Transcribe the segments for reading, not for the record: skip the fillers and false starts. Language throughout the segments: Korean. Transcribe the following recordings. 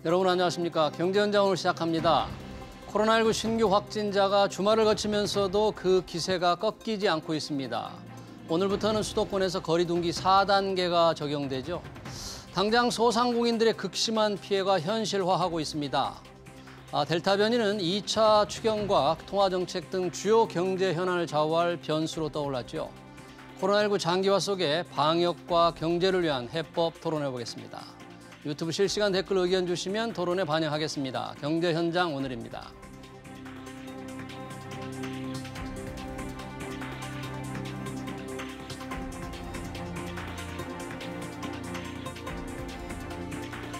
여러분 안녕하십니까. 경제현장 오늘 시작합니다. 코로나19 신규 확진자가 주말을 거치면서도 그 기세가 꺾이지 않고 있습니다. 오늘부터는 수도권에서 거리두기 4단계가 적용되죠. 당장 소상공인들의 극심한 피해가 현실화하고 있습니다. 델타 변이는 2차 추경과 통화정책 등 주요 경제 현안을 좌우할 변수로 떠올랐죠. 코로나19 장기화 속에 방역과 경제를 위한 해법 토론해보겠습니다. 유튜브 실시간 댓글 의견 주시면 토론에 반영하겠습니다. 경제 현장 오늘입니다.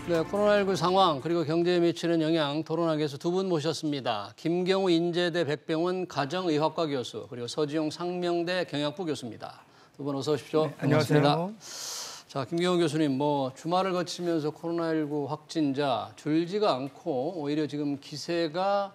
네, 코로나19 상황 그리고 경제에 미치는 영향 토론하기 위해서 두 분 모셨습니다. 김경우 인제대 백병원 가정의학과 교수 그리고 서지용 상명대 경영학부 교수입니다. 두 분 어서 오십시오. 네, 안녕하세요. 자, 김경우 교수님, 주말을 거치면서 코로나19 확진자 줄지가 않고 오히려 지금 기세가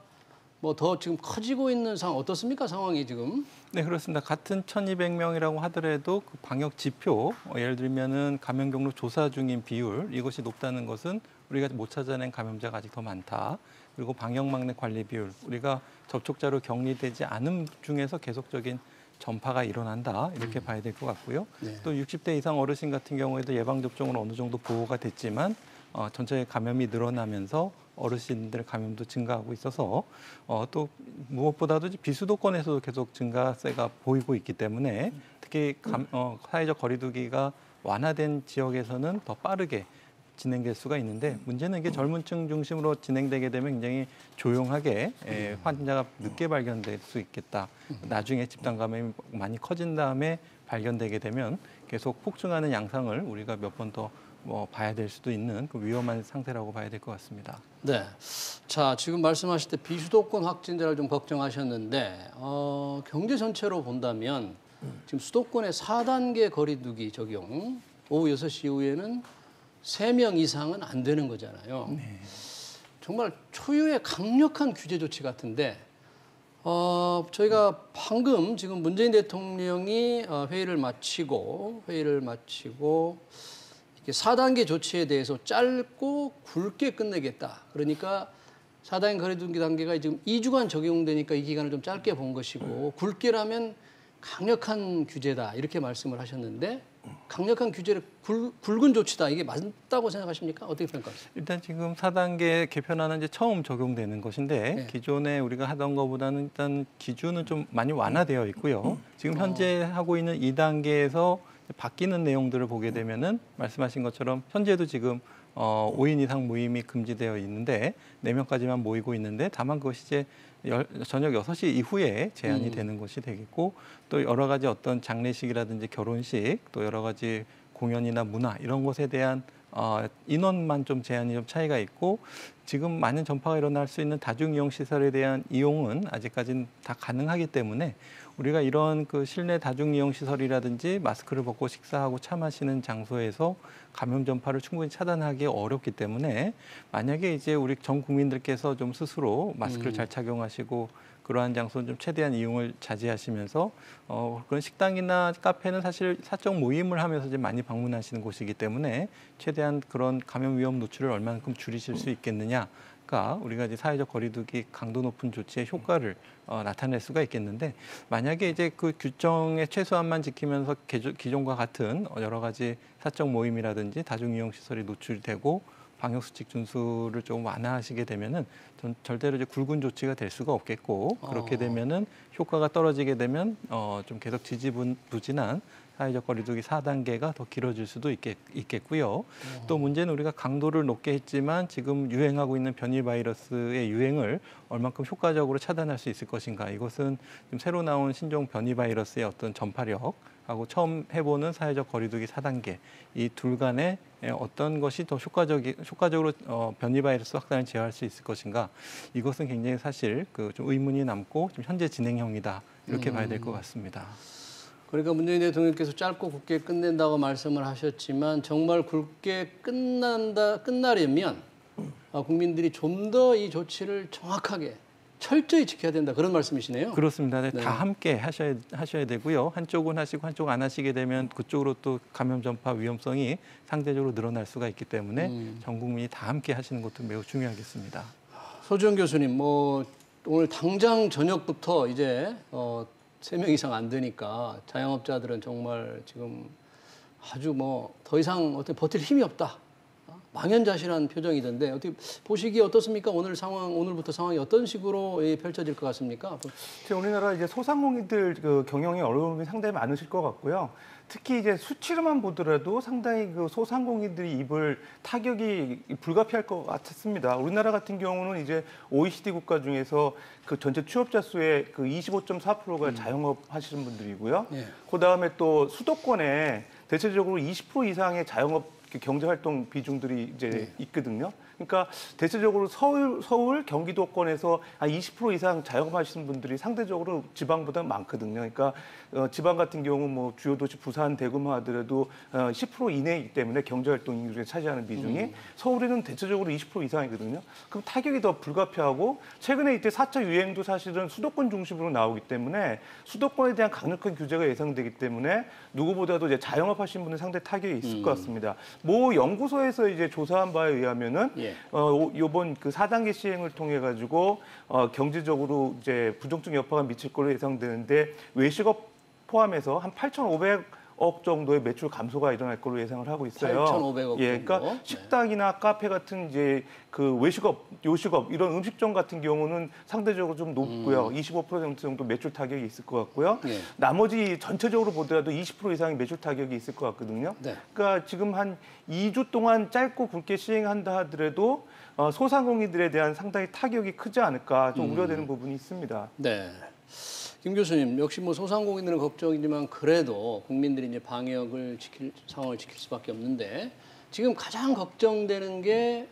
더 지금 커지고 있는 상황 어떻습니까? 상황이 지금? 네, 그렇습니다. 같은 1,200명이라고 하더라도 그 방역 지표, 예를 들면은 감염 경로 조사 중인 비율 이것이 높다는 것은 우리가 못 찾아낸 감염자가 아직 더 많다. 그리고 방역 막내 관리 비율, 우리가 접촉자로 격리되지 않은 중에서 계속적인 전파가 일어난다 이렇게 봐야 될 것 같고요. 네. 또 60대 이상 어르신 같은 경우에도 예방접종으로 어느 정도 보호가 됐지만 전체 감염이 늘어나면서 어르신들 감염도 증가하고 있어서 또 무엇보다도 비수도권에서도 계속 증가세가 보이고 있기 때문에 특히 사회적 거리두기가 완화된 지역에서는 더 빠르게 진행될 수가 있는데 문제는 이게 젊은 층 중심으로 진행되게 되면 굉장히 조용하게 환자가 늦게 발견될 수 있겠다. 나중에 집단 감염이 많이 커진 다음에 발견되게 되면 계속 폭증하는 양상을 우리가 몇 번 더 봐야 될 수도 있는 그 위험한 상태라고 봐야 될 것 같습니다. 네. 자, 지금 말씀하실 때 비수도권 확진자를 좀 걱정하셨는데 경제 전체로 본다면 지금 수도권의 4단계 거리두기 적용 오후 6시 이후에는 3명 이상은 안 되는 거잖아요. 네. 정말 초유의 강력한 규제 조치 같은데 저희가 방금 지금 문재인 대통령이 회의를 마치고 이렇게 4단계 조치에 대해서 짧고 굵게 끝내겠다. 그러니까 4단계 거리두기 단계가 지금 2주간 적용되니까 이 기간을 좀 짧게 본 것이고 굵게라면 강력한 규제다 이렇게 말씀을 하셨는데 강력한 규제를 굵은 조치다 이게 맞다고 생각하십니까? 어떻게 평가하세요? 일단 지금 4단계 개편안은 이제 처음 적용되는 것인데 네. 기존에 우리가 하던 것보다는 일단 기준은 좀 많이 완화되어 있고요. 지금 현재 하고 있는 2단계에서 바뀌는 내용들을 보게 되면은 말씀하신 것처럼 현재도 지금 5인 이상 모임이 금지되어 있는데 4명까지만 모이고 있는데 다만 그것이 이제 저녁 6시 이후에 제한이 되는 것이 되겠고 또 여러 가지 어떤 장례식이라든지 결혼식 또 여러 가지 공연이나 문화 이런 것에 대한 인원만 좀 제한이 좀 차이가 있고 지금 많은 전파가 일어날 수 있는 다중이용 시설에 대한 이용은 아직까지는 다 가능하기 때문에 우리가 이런 그 실내 다중이용 시설이라든지 마스크를 벗고 식사하고 차 마시는 장소에서 감염 전파를 충분히 차단하기 어렵기 때문에 만약에 이제 우리 전 국민들께서 좀 스스로 마스크를 잘 착용하시고 그러한 장소는 좀 최대한 이용을 자제하시면서 그런 식당이나 카페는 사실 사적 모임을 하면서 이제 많이 방문하시는 곳이기 때문에 최대한 그런 감염 위험 노출을 얼마만큼 줄이실 수 있겠느냐가 우리가 이제 사회적 거리두기 강도 높은 조치의 효과를 나타낼 수가 있겠는데 만약에 이제 그 규정의 최소한만 지키면서 기존과 같은 여러 가지 사적 모임이라든지 다중이용 시설이 노출되고 방역수칙 준수를 좀 완화하시게 되면은 절대로 이제 굵은 조치가 될 수가 없겠고 그렇게 되면은 효과가 떨어지게 되면 좀 계속 지지부진한 사회적 거리두기 4단계가 더 길어질 수도 있겠고요. 또 문제는 우리가 강도를 높게 했지만 지금 유행하고 있는 변이 바이러스의 유행을 얼만큼 효과적으로 차단할 수 있을 것인가. 이것은 지금 새로 나온 신종 변이 바이러스의 어떤 전파력하고 처음 해보는 사회적 거리두기 4단계 이 둘 간에 어떤 것이 더 효과적으로 변이 바이러스 확산을 제어할 수 있을 것인가. 이것은 굉장히 사실 좀 의문이 남고 좀 현재 진행형이다. 이렇게 봐야 될 것 같습니다. 그러니까 문재인 대통령께서 짧고 굵게 끝낸다고 말씀을 하셨지만 정말 굵게 끝나려면 국민들이 좀 더 이 조치를 정확하게 철저히 지켜야 된다 그런 말씀이시네요. 그렇습니다. 네, 네. 다 함께 하셔야 되고요. 한쪽은 하시고 한쪽 안 하시게 되면 그쪽으로 또 감염 전파 위험성이 상대적으로 늘어날 수가 있기 때문에 전 국민이 다 함께 하시는 것도 매우 중요하겠습니다. 소지원 교수님, 뭐 오늘 당장 저녁부터 이제 3명 이상 안 되니까 자영업자들은 정말 지금 아주 뭐 더 이상 어떻게 버틸 힘이 없다. 망연자실한 표정이던데 어떻게 보시기에 어떻습니까? 오늘부터 상황이 어떤 식으로 펼쳐질 것 같습니까? 우리나라 이제 소상공인들 그 경영에 어려움이 상당히 많으실 것 같고요. 특히 이제 수치로만 보더라도 상당히 그 소상공인들이 입을 타격이 불가피할 것 같습니다. 우리나라 같은 경우는 이제 OECD 국가 중에서 그 전체 취업자 수의 그 25.4%가 자영업 하시는 분들이고요. 예. 그 다음에 또 수도권에 대체적으로 20% 이상의 자영업 경제활동 비중들이 이제 있거든요. 그러니까 대체적으로 서울, 경기도권에서 한 20% 이상 자영업하시는 분들이 상대적으로 지방보다 많거든요. 그러니까 지방 같은 경우 뭐 주요 도시 부산, 대구만 하더라도 10% 이내이기 때문에 경제활동 중에 차지하는 비중이 서울에는 대체적으로 20% 이상이거든요. 그럼 타격이 더 불가피하고 최근에 이때 4차 유행도 사실은 수도권 중심으로 나오기 때문에 수도권에 대한 강력한 규제가 예상되기 때문에 누구보다도 이제 자영업하시는 분은 상당히 타격이 있을 것 같습니다. 모 연구소에서 이제 조사한 바에 의하면은 요번 그 4단계 시행을 통해 가지고 경제적으로 이제 부정적 여파가 미칠 걸로 예상되는데 외식업 포함해서 한 8,500억 정도의 매출 감소가 일어날 걸로 예상을 하고 있어요. 8,500억 예, 그러니까 정도. 식당이나 카페 같은 이제 그 외식업, 요식업 이런 음식점 같은 경우는 상대적으로 좀 높고요. 25% 정도 매출 타격이 있을 것 같고요. 예. 나머지 전체적으로 보더라도 20% 이상의 매출 타격이 있을 것 같거든요. 네. 그러니까 지금 한 2주 동안 짧고 굵게 시행한다 하더라도 소상공인들에 대한 상당히 타격이 크지 않을까 좀 우려되는 부분이 있습니다. 네. 김 교수님, 역시 뭐 소상공인들은 걱정이지만 그래도 국민들이 이제 상황을 지킬 수밖에 없는데 지금 가장 걱정되는 게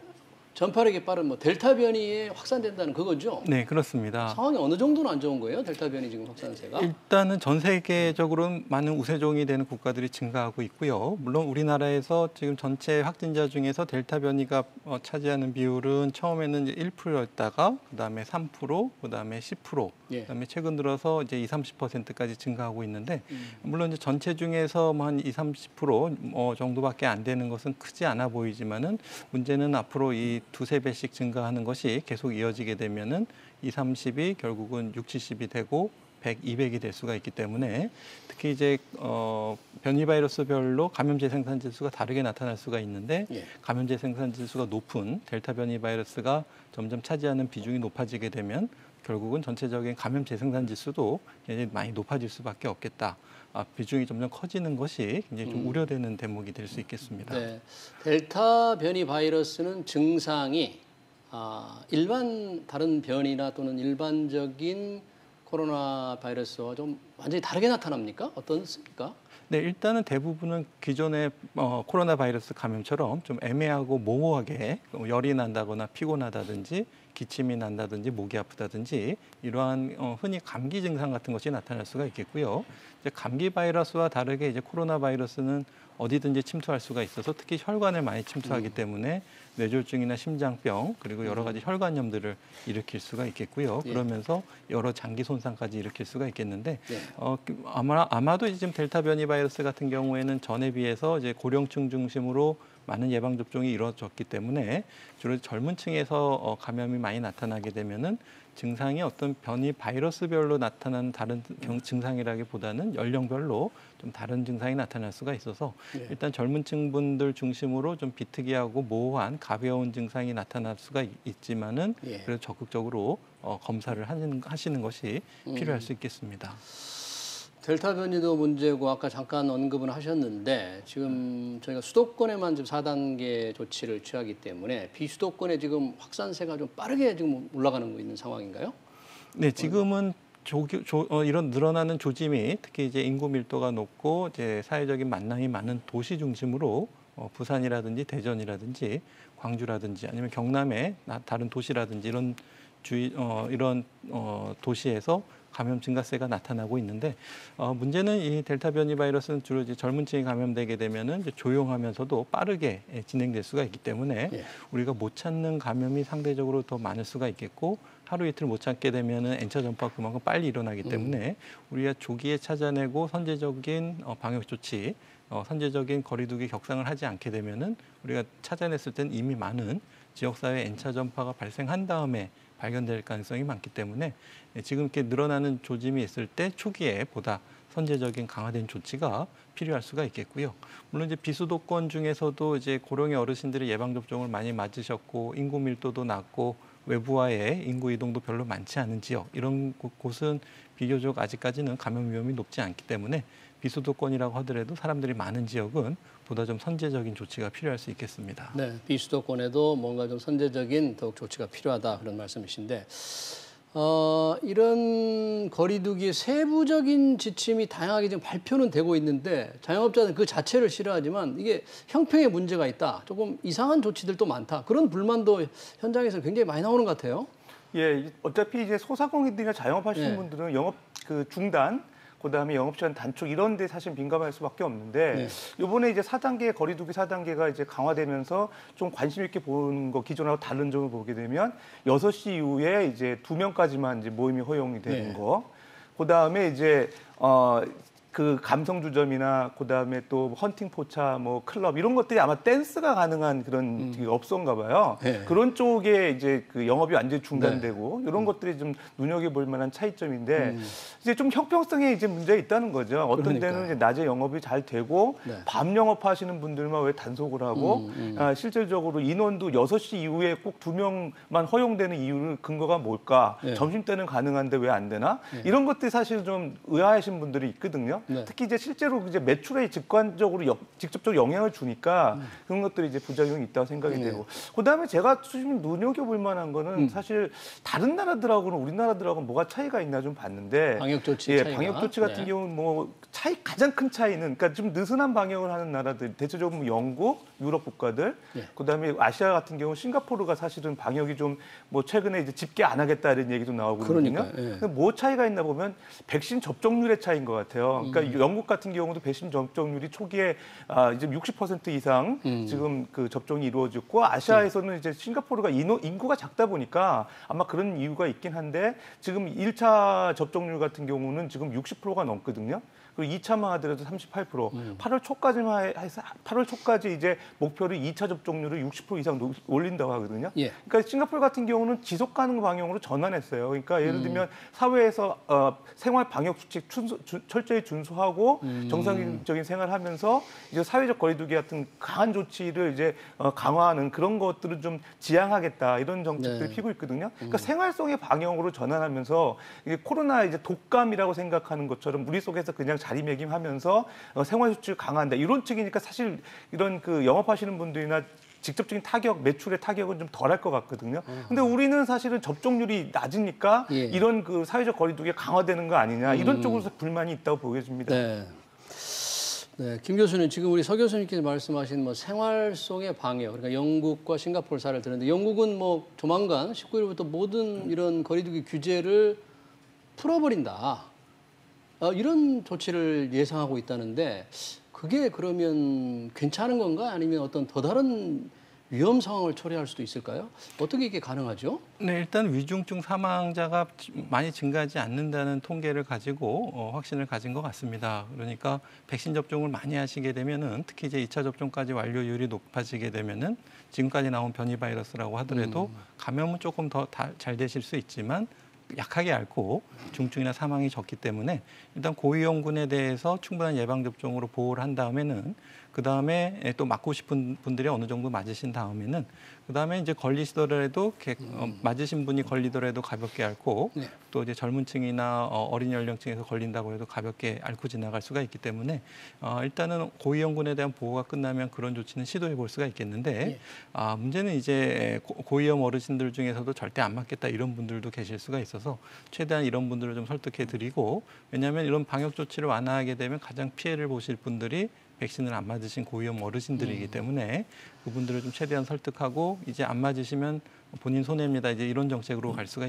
전파력이 빠른 뭐 델타 변이에 확산된다는 그거죠? 네, 그렇습니다. 상황이 어느 정도는 안 좋은 거예요? 델타 변이 지금 확산세가? 일단은 전 세계적으로 많은 우세종이 되는 국가들이 증가하고 있고요. 물론 우리나라에서 지금 전체 확진자 중에서 델타 변이가 차지하는 비율은 처음에는 이제 1%였다가 그다음에 3%, 그다음에 10%, 예. 그다음에 최근 들어서 이제 20-30%까지 증가하고 있는데 물론 이제 전체 중에서 뭐 한 20-30% 정도밖에 안 되는 것은 크지 않아 보이지만은 문제는 앞으로 이 두세 배씩 증가하는 것이 계속 이어지게 되면은 20-30이 결국은 60-70이 되고 100, 200이 될 수가 있기 때문에 특히 이제 변이 바이러스별로 감염제 생산 지수가 다르게 나타날 수가 있는데 예. 감염제 생산 지수가 높은 델타 변이 바이러스가 점점 차지하는 비중이 높아지게 되면 결국은 전체적인 감염 재생산 지수도 굉장히 많이 높아질 수밖에 없겠다. 비중이 점점 커지는 것이 굉장히 좀 우려되는 대목이 될 수 있겠습니다. 네. 델타 변이 바이러스는 증상이 다른 변이나 또는 일반적인 코로나 바이러스와 좀 완전히 다르게 나타납니까? 어떻습니까? 네, 일단은 대부분은 기존의 코로나 바이러스 감염처럼 좀 애매하고 모호하게 열이 난다거나 피곤하다든지 기침이 난다든지 목이 아프다든지 이러한 흔히 감기 증상 같은 것이 나타날 수가 있겠고요. 이제 감기 바이러스와 다르게 이제 코로나 바이러스는 어디든지 침투할 수가 있어서 특히 혈관을 많이 침투하기 때문에 뇌졸중이나 심장병 그리고 여러 가지 혈관염들을 일으킬 수가 있겠고요. 예. 그러면서 여러 장기 손상까지 일으킬 수가 있겠는데 예. 아마도 지금 델타 변이 바이러스 같은 경우에는 전에 비해서 이제 고령층 중심으로 많은 예방 접종이 이루어졌기 때문에 주로 젊은 층에서 감염이 많이 나타나게 되면은 증상이 어떤 변이 바이러스별로 나타나는 다른 증상이라기보다는 연령별로 좀 다른 증상이 나타날 수가 있어서 네. 일단 젊은 층분들 중심으로 좀 비특이하고 모호한 가벼운 증상이 나타날 수가 있지만은 예. 그래도 적극적으로 검사를 하시는 것이 필요할 수 있겠습니다. 델타 변이도 문제고 아까 잠깐 언급은 하셨는데 지금 저희가 수도권에만 지금 4단계 조치를 취하기 때문에 비수도권에 지금 확산세가 좀 빠르게 지금 올라가는 거 있는 상황인가요? 네, 지금은 이런 늘어나는 조짐이 특히 이제 인구 밀도가 높고 이제 사회적인 만남이 많은 도시 중심으로 부산이라든지 대전이라든지 광주라든지 아니면 경남의 다른 도시라든지 이런 도시에서 감염 증가세가 나타나고 있는데 문제는 이 델타 변이 바이러스는 주로 이제 젊은 층이 감염되게 되면은 이제 조용하면서도 빠르게 진행될 수가 있기 때문에 예. 우리가 못 찾는 감염이 상대적으로 더 많을 수가 있겠고 하루 이틀 못 찾게 되면은 N차 전파가 그만큼 빨리 일어나기 때문에 우리가 조기에 찾아내고 선제적인 방역 조치, 선제적인 거리두기 격상을 하지 않게 되면은 우리가 찾아냈을 땐 이미 많은 지역사회 N차 전파가 발생한 다음에 발견될 가능성이 많기 때문에 지금 이렇게 늘어나는 조짐이 있을 때 초기에 보다 선제적인 강화된 조치가 필요할 수가 있겠고요. 물론 이제 비수도권 중에서도 이제 고령의 어르신들이 예방 접종을 많이 맞으셨고 인구 밀도도 낮고 외부와의 인구 이동도 별로 많지 않은 지역 이런 곳은 비교적 아직까지는 감염 위험이 높지 않기 때문에 비수도권이라고 하더라도 사람들이 많은 지역은 보다 좀 선제적인 조치가 필요할 수 있겠습니다. 네, 비수도권에도 뭔가 좀 선제적인 더욱 조치가 필요하다 그런 말씀이신데 이런 거리두기의 세부적인 지침이 다양하게 지금 발표는 되고 있는데 자영업자는 그 자체를 싫어하지만 이게 형평에 문제가 있다. 조금 이상한 조치들도 많다. 그런 불만도 현장에서 굉장히 많이 나오는 것 같아요. 예, 어차피 이제 소상공인들이나 자영업하시는 네. 분들은 영업 그 중단, 그다음에 영업시간 단축 이런 데 사실 민감할 수밖에 없는데 네. 이번에 이제 4단계 거리두기 4단계가 이제 강화되면서 좀 관심 있게 보는 거 기존하고 다른 점을 보게 되면 6시 이후에 이제 2명까지만 이제 모임이 허용이 되는 네. 거. 그다음에 이제 그 감성주점이나 그다음에 또 헌팅 포차, 뭐 클럽 이런 것들이 아마 댄스가 가능한 그런 그 업소인가 봐요. 네. 그런 쪽에 이제 그 영업이 완전히 중단되고 이런 것들이 좀 눈여겨볼 만한 차이점인데 이제 좀 형평성에 이제 문제가 있다는 거죠. 어떤 그러니까요. 데는 이제 낮에 영업이 잘 되고 네. 밤 영업하시는 분들만 왜 단속을 하고 실질적으로 인원도 6시 이후에 꼭 2명만 허용되는 이유는 근거가 뭘까? 네. 점심때는 가능한데 왜 안 되나? 이런 것들이 사실 좀 의아하신 분들이 있거든요. 네. 특히 이제 실제로 이제 매출에 직관적으로 직접적으로 영향을 주니까 그런 것들이 이제 부작용이 있다고 생각이 네. 되고 그다음에 제가 좀 눈여겨볼 만한 거는 사실 다른 나라들하고는 우리나라들하고는 뭐가 차이가 있나 좀 봤는데 방역 조치 예, 차이가. 방역 조치 같은 네. 경우는 뭐 가장 큰 차이는 그러니까 좀 느슨한 방역을 하는 나라들 대체적으로 뭐 영국, 유럽 국가들 네. 그다음에 아시아 같은 경우 싱가포르가 사실은 방역이 좀 뭐 최근에 이제 집계 안 하겠다 이런 얘기도 나오고 있거든요. 그러니까요. 예. 근데 뭐 차이가 있나 보면 백신 접종률의 차이인 것 같아요. 그러니까 영국 같은 경우도 백신 접종률이 초기에 이제 60% 이상 지금 그 접종이 이루어졌고 아시아에서는 이제 싱가포르가 인구가 작다 보니까 아마 그런 이유가 있긴 한데 지금 1차 접종률 같은 경우는 지금 60%가 넘거든요. 그리고 2차만 하더라도 38%. 8월 초까지만 해서 8월 초까지 이제 목표를 2차 접종률을 60% 이상 올린다고 하거든요. 예. 그러니까 싱가포르 같은 경우는 지속 가능 방역으로 전환했어요. 그러니까 예를 들면 사회에서 생활 방역 수칙 철저히 준수하고 정상적인 생활하면서 이제 사회적 거리두기 같은 강한 조치를 이제 강화하는 그런 것들을 좀 지향하겠다 이런 정책들을 네. 피고 있거든요. 그러니까 생활성의 방역으로 전환하면서 이게 코로나 이제 독감이라고 생각하는 것처럼 우리 속에서 그냥 자리매김하면서 생활 수칙을 강화한다 이런 측이니까 사실 이런 그 영업하시는 분들이나 직접적인 타격, 매출의 타격은 좀 덜할 것 같거든요. 근데 우리는 사실은 접종률이 낮으니까 예. 이런 그 사회적 거리두기가 강화되는 거 아니냐 이런 쪽으로서 불만이 있다고 보여집니다. 네. 네, 김 교수님 지금 우리 서 교수님께서 말씀하신 뭐 생활 속의 방역, 그러니까 영국과 싱가포르 사례를 들었는데 영국은 뭐 조만간 19일부터 모든 이런 거리두기 규제를 풀어버린다. 이런 조치를 예상하고 있다는데 그게 그러면 괜찮은 건가? 아니면 어떤 더 다른 위험 상황을 초래할 수도 있을까요? 어떻게 이게 가능하죠? 네, 일단 위중증 사망자가 많이 증가하지 않는다는 통계를 가지고 확신을 가진 것 같습니다. 그러니까 백신 접종을 많이 하시게 되면은 특히 이제 2차 접종까지 완료율이 높아지게 되면은 지금까지 나온 변이 바이러스라고 하더라도 감염은 조금 더 잘 되실 수 있지만 약하게 앓고 중증이나 사망이 적기 때문에 일단 고위험군에 대해서 충분한 예방 접종으로 보호를 한 다음에는 그 다음에 또 맞고 싶은 분들이 어느 정도 맞으신 다음에는 그 다음에 이제 걸리시더라도 맞으신 분이 걸리더라도 가볍게 앓고 네. 또 이제 젊은층이나 어린 연령층에서 걸린다고 해도 가볍게 앓고 지나갈 수가 있기 때문에 일단은 고위험군에 대한 보호가 끝나면 그런 조치는 시도해 볼 수가 있겠는데 문제는 이제 고위험 어르신들 중에서도 절대 안 맞겠다 이런 분들도 계실 수가 있어서 최대한 이런 분들을 좀 설득해 드리고 왜냐하면 이런 방역 조치를 완화하게 되면 가장 피해를 보실 분들이 백신을 안 맞으신 고위험 어르신들이기 때문에 그분들을 좀 최대한 설득하고 이제 안 맞으시면 본인 손해입니다. 이제 이런 정책으로 갈 수가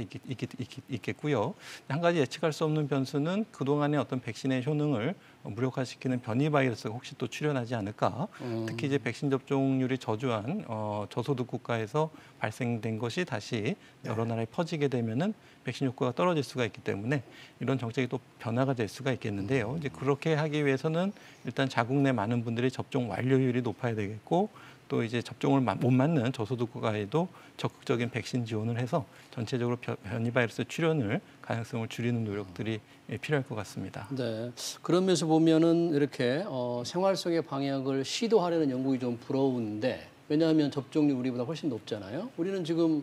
있겠고요. 한 가지 예측할 수 없는 변수는 그동안의 어떤 백신의 효능을 무력화시키는 변이 바이러스가 혹시 또 출현하지 않을까. 특히 이제 백신 접종률이 저조한 저소득 국가에서 발생된 것이 다시 여러 나라에 퍼지게 되면은 백신 효과가 떨어질 수가 있기 때문에 이런 정책이 또 변화가 될 수가 있겠는데요. 이제 그렇게 하기 위해서는 일단 자국 내 많은 분들이 접종 완료율이 높아야 되겠고 또 이제 접종을 못 맞는 저소득 국가에도 적극적인 백신 지원을 해서 전체적으로 변이 바이러스 출현을 가능성을 줄이는 노력들이 필요할 것 같습니다. 네. 그런 면에서 보면은 이렇게 생활 속의 방역을 시도하려는 영국이 좀 부러운데 왜냐하면 접종률 우리보다 훨씬 높잖아요. 우리는 지금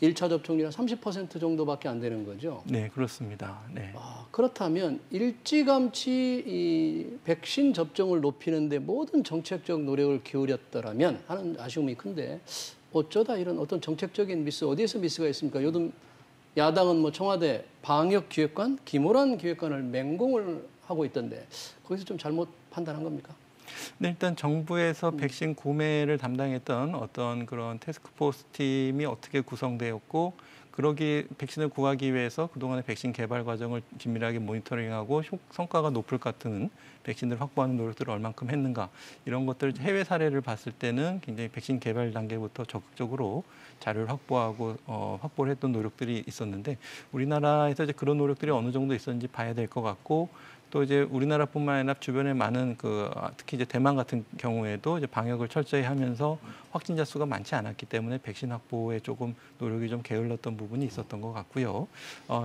1차 접종률 한 30% 정도밖에 안 되는 거죠. 네, 그렇습니다. 네. 그렇다면 일찌감치 이 백신 접종을 높이는데 모든 정책적 노력을 기울였더라면 하는 아쉬움이 큰데 어쩌다 이런 어떤 정책적인 미스, 어디에서 미스가 있습니까? 요즘 야당은 뭐 청와대 방역기획관, 김호란 기획관을 맹공을 하고 있던데 거기서 좀 잘못 판단한 겁니까? 네, 일단 정부에서 백신 구매를 담당했던 어떤 그런 태스크포스 팀이 어떻게 구성되었고 백신을 구하기 위해서 그동안의 백신 개발 과정을 긴밀하게 모니터링하고 성과가 높을 것 같은 백신을 확보하는 노력들을 얼만큼 했는가 이런 것들 해외 사례를 봤을 때는 굉장히 백신 개발 단계부터 적극적으로 자료를 확보하고 확보를 했던 노력들이 있었는데 우리나라에서 이제 그런 노력들이 어느 정도 있었는지 봐야 될 것 같고 또 이제 우리나라뿐만 아니라 주변에 많은 특히 이제 대만 같은 경우에도 이제 방역을 철저히 하면서 확진자 수가 많지 않았기 때문에 백신 확보에 조금 노력이 좀 게을렀던 부분이 있었던 것 같고요.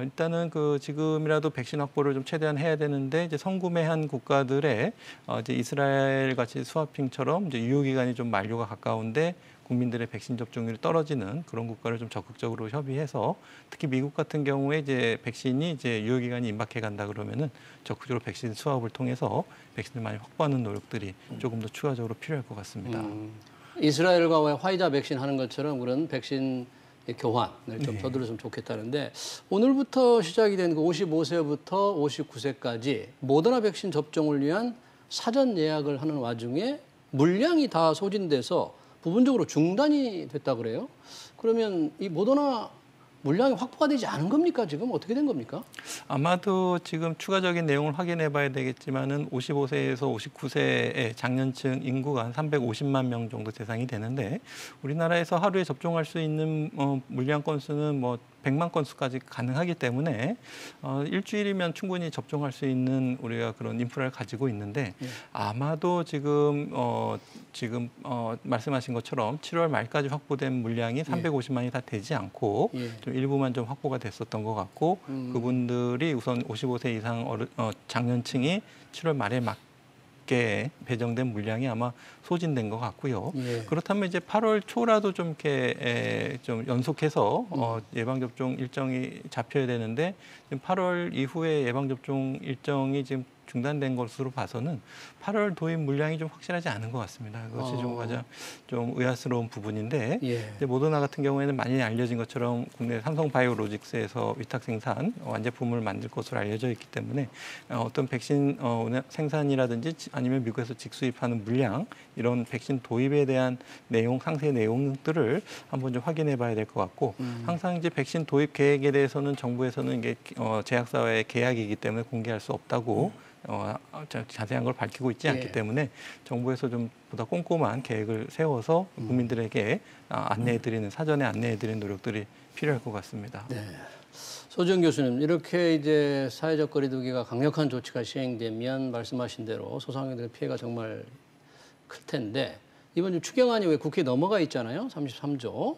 일단은 지금이라도 백신 확보를 좀 최대한 해야 되는데 이제 선구매한 국가들의 이제 이스라엘 같이 스와핑처럼 이제 유효 기간이 좀 만료가 가까운데 국민들의 백신 접종률이 떨어지는 그런 국가를 좀 적극적으로 협의해서 특히 미국 같은 경우에 이제 백신이 이제 유효 기간이 임박해 간다 그러면은 적극적으로 백신 수합을 통해서 백신을 많이 확보하는 노력들이 조금 더 추가적으로 필요할 것 같습니다. 이스라엘과 화이자 백신 하는 것처럼 그런 백신 교환을 좀 네. 서둘렀으면 좋겠다는데 오늘부터 시작이 된 그 55세부터 59세까지 모더나 백신 접종을 위한 사전 예약을 하는 와중에 물량이 다 소진돼서 부분적으로 중단이 됐다 그래요. 그러면 이 모더나 물량이 확보가 되지 않은 겁니까? 지금 어떻게 된 겁니까? 아마도 지금 추가적인 내용을 확인해 봐야 되겠지만은 55세에서 59세의 장년층 인구가 한 350만 명 정도 대상이 되는데 우리나라에서 하루에 접종할 수 있는 물량 건수는 뭐 100만 건수까지 가능하기 때문에 일주일이면 충분히 접종할 수 있는 우리가 그런 인프라를 가지고 있는데 아마도 지금 말씀하신 것처럼 7월 말까지 확보된 물량이 350만이 다 되지 않고 좀 일부만 좀 확보가 됐었던 것 같고 그분들이 우선 55세 이상 장년층이 7월 말에 맞게 배정된 물량이 아마 소진된 것 같고요. 그렇다면 이제 8월 초라도 좀 이렇게 좀 연속해서 예방 접종 일정이 잡혀야 되는데 지금 8월 이후에 예방 접종 일정이 지금 중단된 것으로 봐서는 8월 도입 물량이 좀 확실하지 않은 것 같습니다. 그것이 좀 가장 좀 의아스러운 부분인데 이제 모더나 같은 경우에는 많이 알려진 것처럼 국내 삼성바이오로직스에서 위탁 생산 완제품을 만들 것으로 알려져 있기 때문에 어떤 백신 생산이라든지 아니면 미국에서 직수입하는 물량 이런 백신 도입에 대한 상세 내용들을 한번 좀 확인해 봐야 될 것 같고 항상 이제 백신 도입 계획에 대해서는 정부에서는 이게 제약사와의 계약이기 때문에 공개할 수 없다고 자세한 걸 밝히고 있지 않기 때문에 정부에서 좀 보다 꼼꼼한 계획을 세워서 국민들에게 사전에 안내해드리는 노력들이 필요할 것 같습니다. 네. 소정 교수님, 이렇게 이제 사회적 거리두기가 강력한 조치가 시행되면 말씀하신 대로 소상공인들의 피해가 정말 클 텐데 이번 주 추경안이 왜 국회에 넘어가 있잖아요. 33조.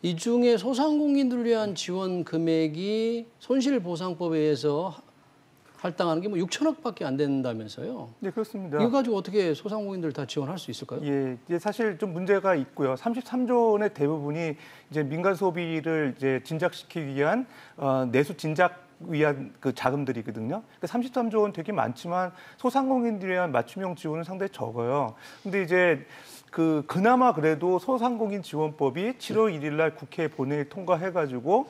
이 중에 소상공인들을 위한 지원 금액이 손실보상법에 의해서 할당하는 게 뭐 6천억밖에 안 된다면서요? 네, 그렇습니다. 이거 가지고 어떻게 소상공인들 다 지원할 수 있을까요? 예, 이제 사실 좀 문제가 있고요. 33조 원의 대부분이 이제 민간 소비를 이제 진작시키기 위한 내수 진작 위한 그 자금들이거든요. 그러니까 33조 원 되게 많지만 소상공인들에 대한 맞춤형 지원은 상당히 적어요. 근데 이제 그나마 그래도 소상공인 지원법이 7월 1일 날 국회 본회의 통과해가지고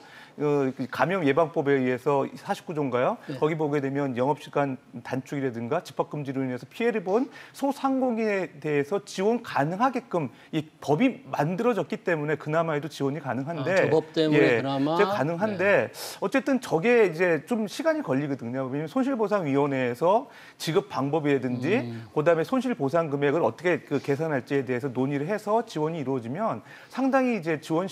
감염 예방법에 의해서 49조인가요? 네. 거기 보게 되면 영업시간 단축이라든가 집합금지로 인해서 피해를 본 소상공인에 대해서 지원 가능하게끔 이 법이 만들어졌기 때문에 그나마에도 지원이 가능한데 저 법 때문에 그나마 이제 가능한데 어쨌든 저게 이제 좀 시간이 걸리거든요. 왜냐하면 손실보상위원회에서 지급 방법이라든지 그다음에 손실보상 금액을 어떻게 계산할지에 대해서 논의를 해서 지원이 이루어지면 상당히 이제 지원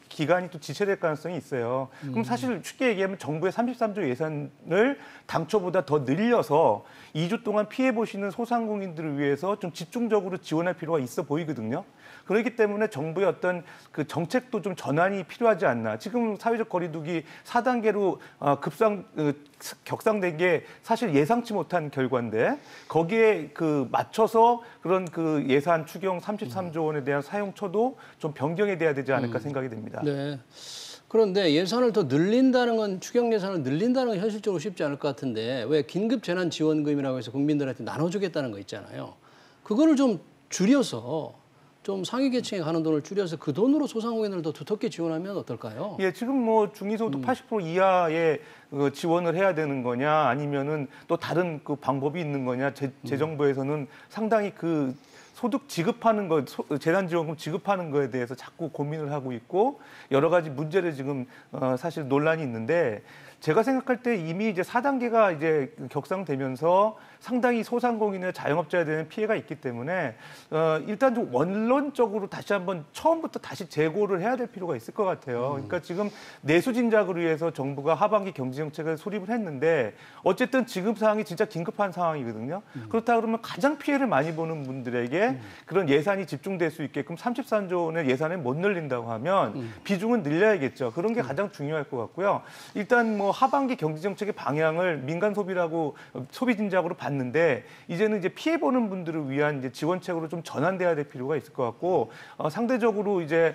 기간이 또 지체될 가능성이 있어요. 그럼 사실 쉽게 얘기하면 정부의 33조 예산을 당초보다 더 늘려서 2주 동안 피해 보시는 소상공인들을 위해서 좀 집중적으로 지원할 필요가 있어 보이거든요. 그렇기 때문에 정부의 어떤 그 정책도 좀 전환이 필요하지 않나. 지금 사회적 거리두기 4단계로 격상된 게 사실 예상치 못한 결과인데 거기에 맞춰서 그런 예산 추경 33조 원에 대한 사용처도 좀 변경이 돼야 되지 않을까 생각이 됩니다. 네. 그런데 예산을 더 늘린다는 건 추경 예산을 늘린다는 건 현실적으로 쉽지 않을 것 같은데 왜 긴급 재난 지원금이라고 해서 국민들한테 나눠주겠다는 거 있잖아요. 그거를 좀 줄여서 좀 상위 계층에 가는 돈을 줄여서 그 돈으로 소상공인을 더 두텁게 지원하면 어떨까요? 예, 지금 뭐 중위소득 80% 이하의 지원을 해야 되는 거냐 아니면은 또 다른 방법이 있는 거냐 재정부에서는 상당히 소득 지급하는 것, 재난지원금 지급하는 거에 대해서 자꾸 고민을 하고 있고 여러 가지 문제를 지금 사실 논란이 있는데 제가 생각할 때 이미 이제 4단계가 이제 격상되면서 상당히 소상공인의 자영업자에 대한 피해가 있기 때문에 일단 좀 원론적으로 다시 한번 처음부터 다시 재고를 해야 될 필요가 있을 것 같아요. 그러니까 지금 내수 진작을 위해서 정부가 하반기 경제 정책을 수립을 했는데 어쨌든 지금 상황이 진짜 긴급한 상황이거든요. 그렇다 그러면 가장 피해를 많이 보는 분들에게 그런 예산이 집중될 수 있게끔 33조 원의 예산을 못 늘린다고 하면 비중은 늘려야겠죠. 그런 게 가장 중요할 것 같고요. 일단 뭐 하반기 경제 정책의 방향을 민간 소비라고 소비 진작으로 봤는데 이제는 이제 피해 보는 분들을 위한 이제 지원책으로 좀 전환돼야 될 필요가 있을 것 같고 상대적으로 이제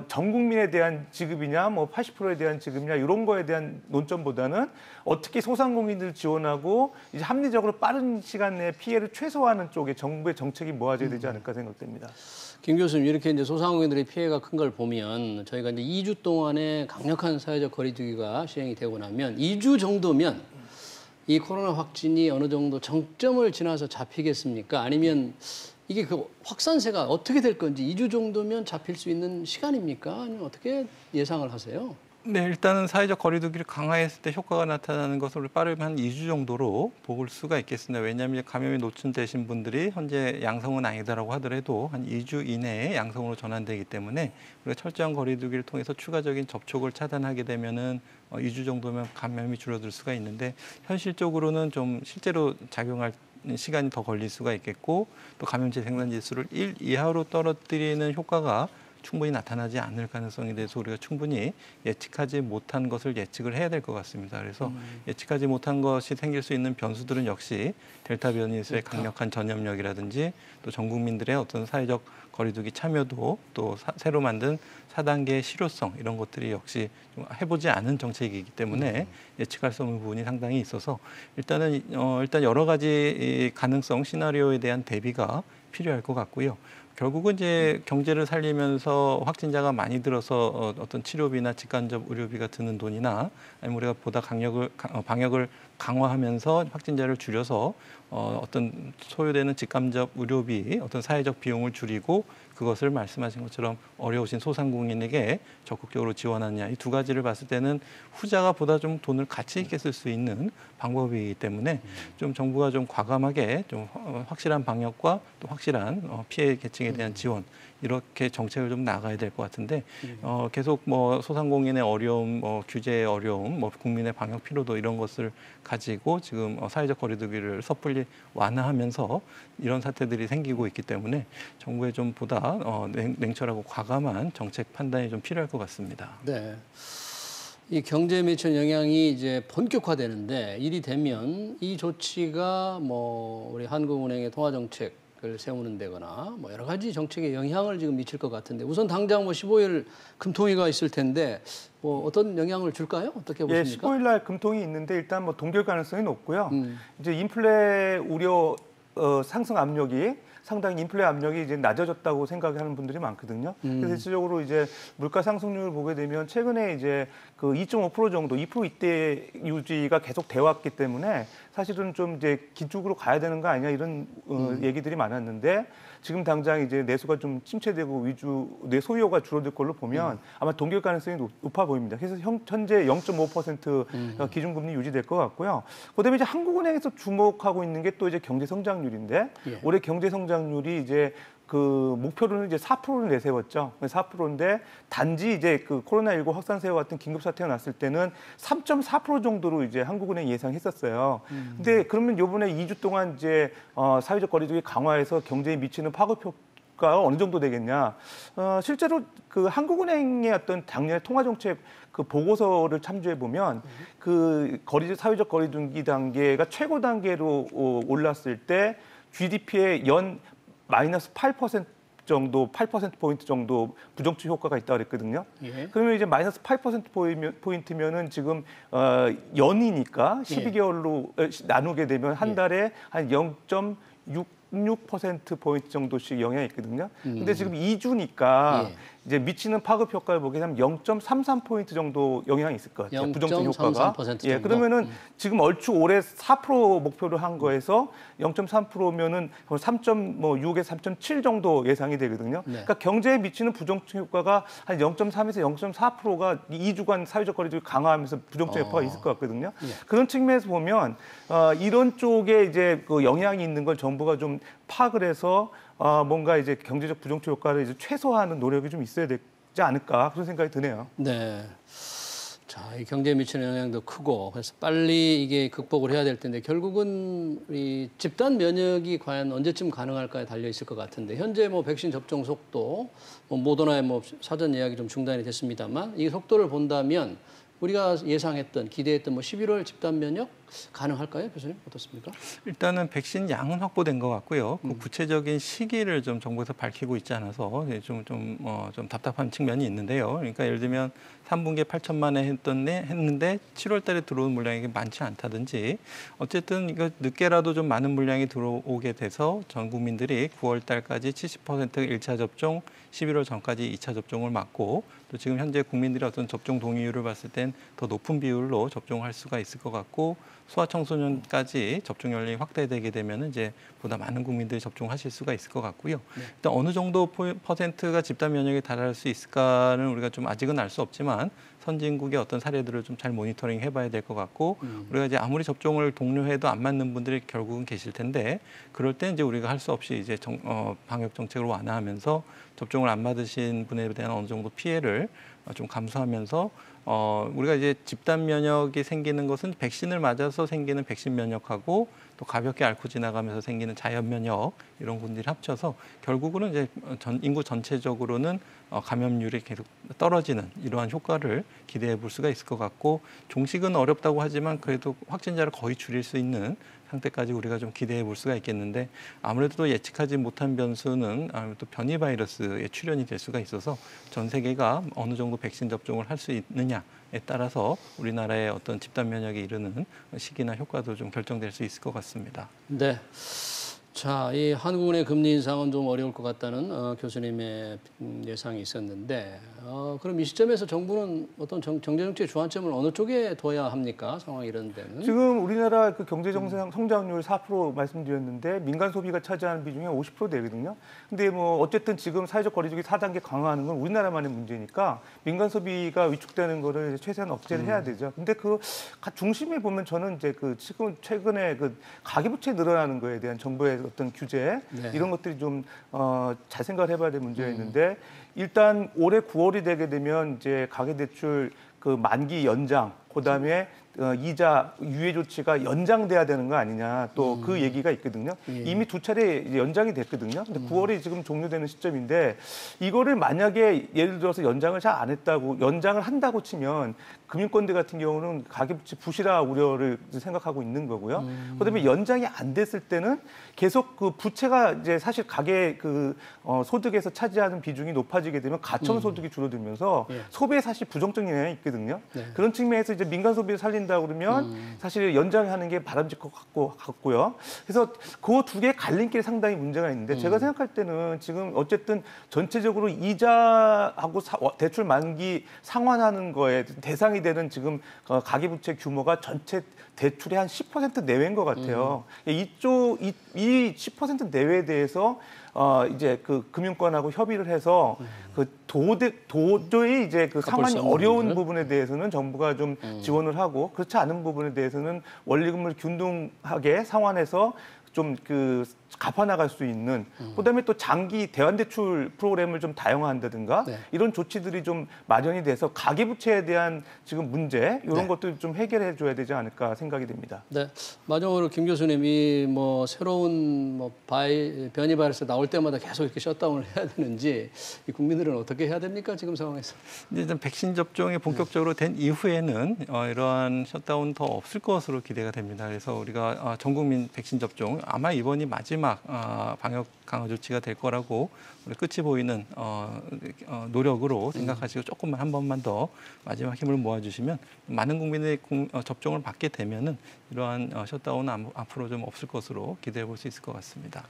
전 국민에 대한 지급이냐 뭐 80%에 대한 지급이냐 이런 거에 대한 논점보다는 어떻게 소상공인들 지원하고 이제 합리적으로 빠른 시간 내에 피해를 최소화하는 쪽에 정부의 정책이 모아져야 되지 않을까 생각됩니다. 김 교수님, 이렇게 이제 소상공인들의 피해가 큰 걸 보면 저희가 이제 2주 동안의 강력한 사회적 거리두기가 시행이 되고 나면 2주 정도면 이 코로나 확진이 어느 정도 정점을 지나서 잡히겠습니까? 아니면 이게 확산세가 어떻게 될 건지 2주 정도면 잡힐 수 있는 시간입니까? 아니면 어떻게 예상을 하세요? 네, 일단은 사회적 거리두기를 강화했을 때 효과가 나타나는 것을 빠르면 한 2주 정도로 볼 수가 있겠습니다. 왜냐하면 감염에 노출되신 분들이 현재 양성은 아니다라고 하더라도 한 2주 이내에 양성으로 전환되기 때문에 우리가 철저한 거리두기를 통해서 추가적인 접촉을 차단하게 되면은 2주 정도면 감염이 줄어들 수가 있는데 현실적으로는 좀 실제로 작용할 시간이 더 걸릴 수가 있겠고 또 감염체 생산 지수를 1 이하로 떨어뜨리는 효과가 충분히 나타나지 않을 가능성에 대해서 우리가 충분히 예측하지 못한 것을 예측을 해야 될 것 같습니다. 그래서 예측하지 못한 것이 생길 수 있는 변수들은 역시 델타 변이수의 강력한 전염력이라든지 또 전 국민들의 어떤 사회적 거리두기 참여도 또 새로 만든 4단계의 실효성 이런 것들이 역시 좀 해보지 않은 정책이기 때문에 예측할 수 없는 부분이 상당히 있어서 일단 여러 가지 가능성 시나리오에 대한 대비가 필요할 것 같고요. 결국은 이제 경제를 살리면서 확진자가 많이 들어서 어떤 치료비나 직간접 의료비가 드는 돈이나 아니면 우리가 보다 방역을 강화하면서 확진자를 줄여서 어떤 소요되는 직간접 의료비, 어떤 사회적 비용을 줄이고 그것을 말씀하신 것처럼 어려우신 소상공인에게 적극적으로 지원하느냐 이 두 가지를 봤을 때는 후자가 보다 좀 돈을 가치 있게 쓸 수 있는 방법이기 때문에 좀 정부가 좀 과감하게 좀 확실한 방역과 또 확실한 피해 계층에 대한 지원 이렇게 정책을 좀 나가야 될 것 같은데 계속 뭐 소상공인의 어려움, 뭐 규제의 어려움, 뭐 국민의 방역 피로도 이런 것을 가지고 지금 사회적 거리두기를 섣불리 완화하면서 이런 사태들이 생기고 있기 때문에 정부에 좀 보다 냉철하고 과감한 정책 판단이 좀 필요할 것 같습니다. 네. 이 경제에 미치는 영향이 이제 본격화되는데 일이 되면 이 조치가 뭐 우리 한국은행의 통화 정책을 세우는 데거나 뭐 여러 가지 정책에 영향을 지금 미칠 것 같은데 우선 당장 뭐 15일 금통위가 있을 텐데 뭐 어떤 영향을 줄까요? 어떻게 보십니까? 15일 날 금통위 있는데 일단 뭐 동결 가능성이 높고요. 이제 인플레 우려 상승 압력이 상당히 인플레 압력이 이제 낮아졌다고 생각하는 분들이 많거든요. 그래서 대체적으로 이제 물가 상승률을 보게 되면 최근에 이제 그 2.5% 정도, 2% 이때 유지가 계속 돼 왔기 때문에 사실은 좀 이제 기축으로 가야 되는 거 아니냐 이런 얘기들이 많았는데 지금 당장 이제 내수가 좀 침체되고 내 소요가 줄어들 걸로 보면 아마 동결 가능성이 높아 보입니다. 그래서 현재 0.5% 기준금리 유지될 것 같고요. 그다음에 이제 한국은행에서 주목하고 있는 게 또 이제 경제 성장률인데 예. 올해 경제 성장률이 이제 그 목표로는 이제 4%를 내세웠죠. 4%인데 단지 이제 그 코로나19 확산세와 같은 긴급 사태가 났을 때는 3.4% 정도로 이제 한국은행이 예상했었어요. 근데 그러면 요번에 2주 동안 이제 사회적 거리두기 강화해서 경제에 미치는 파급 효과가 어느 정도 되겠냐? 실제로 그 한국은행의 어떤 작년의 통화정책 그 보고서를 참조해 보면 그 사회적 거리두기 단계가 최고 단계로 올랐을 때 GDP의 연 마이너스 8% 정도, 8%포인트 정도 부정축 효과가 있다고 그랬거든요. 예. 그러면 이제 마이너스 8%포인트면은 지금 연이니까 12개월로 나누게 되면 한 달에 한 0.66%포인트 정도씩 영향이 있거든요. 근데 지금 2주니까 이제 미치는 파급 효과를 보게 되면 0.33포인트 정도 영향이 있을 것 같아요. 부정적 효과가. 정도. 그러면은 지금 얼추 올해 4% 목표로 한 거에서 0.3%면은 3.6에서 3.7 정도 예상이 되거든요. 네. 그러니까 경제에 미치는 부정적 효과가 한 0.3에서 0.4%가 2주간 사회적 거리두기 강화하면서 부정적 효과가 있을 것 같거든요. 그런 측면에서 보면 이런 쪽에 이제 그 영향이 있는 걸 정부가 좀 파악을 해서 뭔가 이제 경제적 부정적 효과를 이제 최소화하는 노력이 좀 있어야 되지 않을까 그런 생각이 드네요. 네. 자, 이 경제에 미치는 영향도 크고 그래서 빨리 이게 극복을 해야 될 텐데 결국은 이 집단 면역이 과연 언제쯤 가능할까에 달려 있을 것 같은데 현재 뭐 백신 접종 속도 뭐 모더나의 뭐 사전 예약이 좀 중단이 됐습니다만 이 속도를 본다면 우리가 예상했던 기대했던 뭐 11월 집단 면역 가능할까요, 교수님? 어떻습니까? 일단은 백신 양은 확보된 것 같고요. 그 구체적인 시기를 좀 정부에서 밝히고 있지 않아서 좀 답답한 측면이 있는데요. 그러니까 예를 들면 3분기에 8천만에 했는데 7월 달에 들어온 물량이 많지 않다든지 어쨌든 이거 늦게라도 좀 많은 물량이 들어오게 돼서 전 국민들이 9월 달까지 70% 1차 접종, 11월 전까지 2차 접종을 맞고 또 지금 현재 국민들의 어떤 접종 동의율을 봤을 땐 더 높은 비율로 접종할 수가 있을 것 같고 소아청소년까지 접종 연령이 확대되게 되면 이제 보다 많은 국민들이 접종하실 수가 있을 것 같고요. 일단 어느 정도 퍼센트가 집단 면역에 달할 수 있을까는 우리가 좀 아직은 알 수 없지만 선진국의 어떤 사례들을 좀 잘 모니터링 해봐야 될 것 같고 우리가 이제 아무리 접종을 독려해도 안 맞는 분들이 결국은 계실 텐데 그럴 때 이제 우리가 할 수 없이 이제 방역 정책을 완화하면서 접종을 안 받으신 분에 대한 어느 정도 피해를 좀 감수하면서 우리가 이제 집단 면역이 생기는 것은 백신을 맞아서 생기는 백신 면역하고 또 가볍게 앓고 지나가면서 생기는 자연 면역 이런 분들이 합쳐서 결국은 이제 인구 전체적으로는 감염률이 계속 떨어지는 이러한 효과를 기대해 볼 수가 있을 것 같고 종식은 어렵다고 하지만 그래도 확진자를 거의 줄일 수 있는 상태까지 우리가 좀 기대해 볼 수가 있겠는데 아무래도 또 예측하지 못한 변수는 또 변이 바이러스의 출현이 될 수가 있어서 전 세계가 어느 정도 백신 접종을 할 수 있느냐에 따라서 우리나라의 어떤 집단 면역에 이르는 시기나 효과도 좀 결정될 수 있을 것 같습니다. 네. 자, 이 한국은행 금리 인상은 좀 어려울 것 같다는 교수님의 예상이 있었는데 그럼 이 시점에서 정부는 어떤 경제정책의 주안점을 어느 쪽에 둬야 합니까? 상황이 이런 데는. 지금 우리나라 그 경제 성장률 4% 말씀드렸는데 민간 소비가 차지하는 비중이 50% 되거든요. 근데 뭐 어쨌든 지금 사회적 거리두기 4단계 강화하는 건 우리나라만의 문제니까 민간 소비가 위축되는 거를 최대한 억제를 해야 되죠. 근데 그 중심에 보면 저는 이제 그 지금 최근에 그 가계부채 늘어나는 거에 대한 정부의 어떤 규제 이런 것들이 좀 잘 생각을 해봐야 될 문제가 있는데 일단 올해 9월이 되게 되면 이제 가계대출 그 만기 연장 그다음에 이자 유예 조치가 연장돼야 되는 거 아니냐 또 그 얘기가 있거든요. 이미 두 차례 연장이 됐거든요. 근데 9월이 지금 종료되는 시점인데 이거를 만약에 예를 들어서 연장을 잘 안 했다고 연장을 한다고 치면 금융권들 같은 경우는 가계부채 부실화 우려를 생각하고 있는 거고요. 그다음에 연장이 안 됐을 때는 계속 그 부채가 이제 사실 가계 그 소득에서 차지하는 비중이 높아지게 되면 가처분 소득이 줄어들면서 소비에 사실 부정적 영향이 있거든요. 그런 측면에서 이제 민간 소비를 살린 된다 그러면 사실 연장하는 게 바람직할 것 같고요. 그래서 그 두 개의 갈림길에 상당히 문제가 있는데 제가 생각할 때는 지금 어쨌든 전체적으로 이자하고 대출 만기 상환하는 거에 대상이 되는 지금 가계부채 규모가 전체 대출의 한 10% 내외인 것 같아요. 이 10% 내외에 대해서 이제 그 금융권하고 협의를 해서 그 도저히 이제 그 상환이 어려운 부분에 대해서는 정부가 좀 지원을 하고 그렇지 않은 부분에 대해서는 원리금을 균등하게 상환해서 좀 그 갚아나갈 수 있는 그다음에 또 장기 대환대출 프로그램을 좀 다양화한다든가 네. 이런 조치들이 좀 마련이 돼서 가계부채에 대한 지금 문제 이런 네. 것들 좀 해결해 줘야 되지 않을까 생각이 됩니다. 네, 마지막으로 김 교수님이 뭐 새로운 뭐 변이 바이러스 나올 때마다 계속 이렇게 셧다운을 해야 되는지 이 국민들은 어떻게 해야 됩니까 지금 상황에서? 이제 백신 접종이 본격적으로 된 이후에는 이러한 셧다운 더 없을 것으로 기대가 됩니다. 그래서 우리가 전 국민 백신 접종 아마 이번이 마지막 방역 강화 조치가 될 거라고 우리 끝이 보이는 노력으로 생각하시고 조금만 한 번만 더 마지막 힘을 모아주시면 많은 국민의 접종을 받게 되면은 이러한 셧다운은 앞으로 좀 없을 것으로 기대해 볼 수 있을 것 같습니다.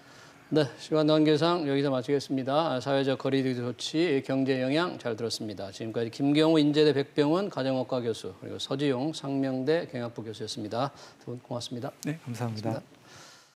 네, 시간 관계상 여기서 마치겠습니다. 사회적 거리두기 조치, 경제 영향 잘 들었습니다. 지금까지 김경호 인제대 백병원 가정의학과 교수 그리고 서지용 상명대 경영학부 교수였습니다. 두 분 고맙습니다. 네, 감사합니다. 고맙습니다.